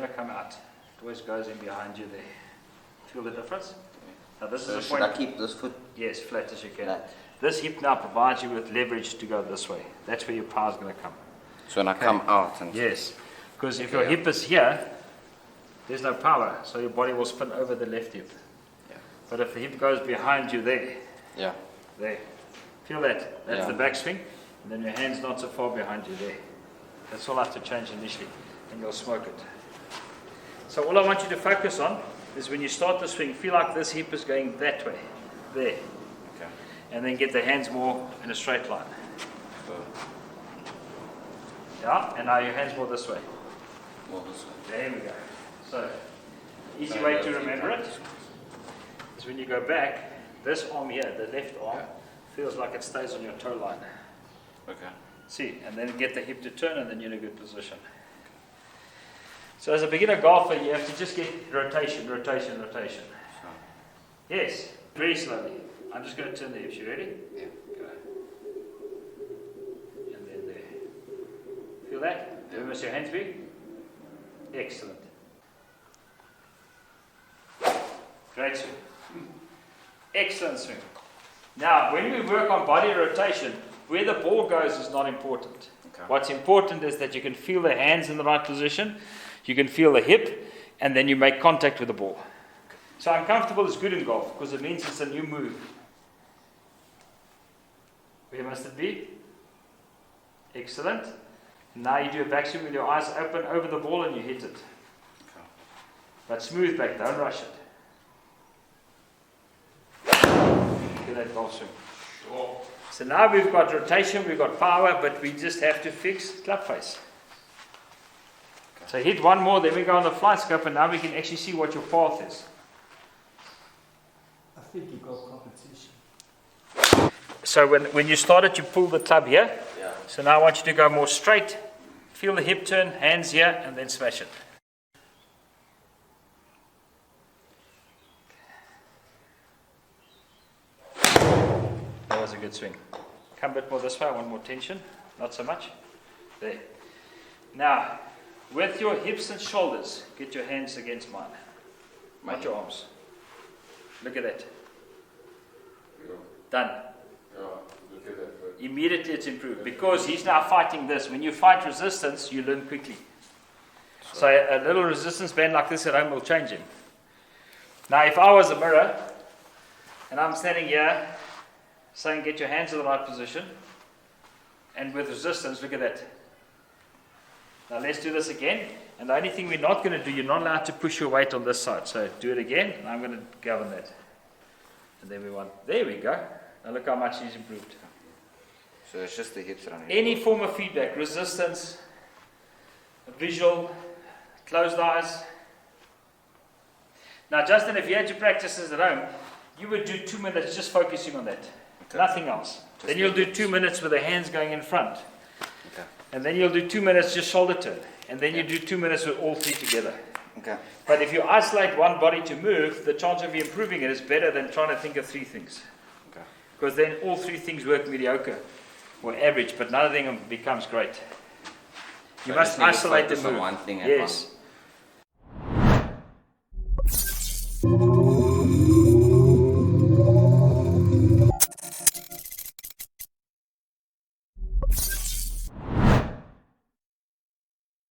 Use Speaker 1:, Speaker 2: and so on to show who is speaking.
Speaker 1: Come out. It always goes in behind you there. Feel the difference? Now this
Speaker 2: So
Speaker 1: is the
Speaker 2: should
Speaker 1: point.
Speaker 2: I keep this foot?
Speaker 1: Yes, flat as you can.
Speaker 2: Flat.
Speaker 1: This hip now provides you with leverage to go this way. That's where your power is going to come.
Speaker 2: So when I come out and
Speaker 1: Yes, because if your hip is here, there's no power, so your body will spin over the left hip.
Speaker 2: Yeah.
Speaker 1: But if the hip goes behind you there,
Speaker 2: yeah,
Speaker 1: there, feel that? That's
Speaker 2: Yeah.
Speaker 1: the backswing, and then your hand's not so far behind you there. That's all I have to change initially, and you'll smoke it. So all I want you to focus on is when you start the swing, feel like this hip is going that way, there,
Speaker 2: okay.
Speaker 1: and then get the hands more in a straight line.
Speaker 2: So
Speaker 1: Yeah, and now your hands more this way.
Speaker 2: more this way.
Speaker 1: There we go. So, easy way to remember it is when you go back, this arm here, the left arm, feels like it stays on your toe line.
Speaker 2: Okay.
Speaker 1: See, and then get the hip to turn and then you're in a good position. So as a beginner golfer, you have to just get rotation, rotation, rotation.
Speaker 2: So,
Speaker 1: Yes, very slowly. I'm just going to turn the hips. You ready?
Speaker 2: yeah.
Speaker 1: Go. And then there. Feel that? Where must your hands be? Excellent. Great swing. Excellent swing. Now, when we work on body rotation, where the ball goes is not important.
Speaker 2: Okay.
Speaker 1: What's important is that you can feel the hands in the right position, you can feel the hip, and then you make contact with the ball. So uncomfortable is good in golf because it means it's a new move. Where must it be? Excellent. Now you do a backswing with your eyes open over the ball and you hit it.
Speaker 2: Okay.
Speaker 1: But smooth back, don't rush it. Look at that golf swing. So now we've got rotation, we've got power, but we just have to fix club face. So hit one more, then we go on the flight scope, and now we can actually see what your path is.
Speaker 3: I think you got competition.
Speaker 1: So when you started, you pull the club here.
Speaker 2: Yeah.
Speaker 1: So now I want you to go more straight. Feel the hip turn, hands here, and then smash it. That was a good swing. Come a bit more this way, I want more tension. Not so much. There. Now, with your hips and shoulders, get your hands against mine. Not your arms. Look at that. Done. Immediately it's improved because he's now fighting this. When you fight resistance, you learn quickly. So a little resistance band like this at home will change him. Now if I was a mirror and I'm standing here saying get your hands in the right position and with resistance, look at that. Now let's do this again. And the only thing we're not going to do, you're not allowed to push your weight on this side. So do it again and I'm going to govern that. And then there we go. Now look how much he's improved.
Speaker 2: So it's just the hips around here.
Speaker 1: Any form of feedback, resistance, visual, closed eyes. Now Justin, if you had to practice this at home, you would do 2 minutes just focusing on that.
Speaker 2: Okay.
Speaker 1: Nothing else.
Speaker 2: Just
Speaker 1: Then you'll do
Speaker 2: the
Speaker 1: 2 minutes with the hands going in front.
Speaker 2: Okay.
Speaker 1: And then you'll do 2 minutes just shoulder turn. And then you do 2 minutes with all three together.
Speaker 2: Okay.
Speaker 1: But if you isolate one body to move, the chance of you improving it is better than trying to think of three things.
Speaker 2: Okay.
Speaker 1: Because then all three things work mediocre or average, but none of them becomes great. You
Speaker 2: So I
Speaker 1: must
Speaker 2: just need to
Speaker 1: isolate the
Speaker 2: focus on
Speaker 1: move.
Speaker 2: one thing at
Speaker 1: Yes.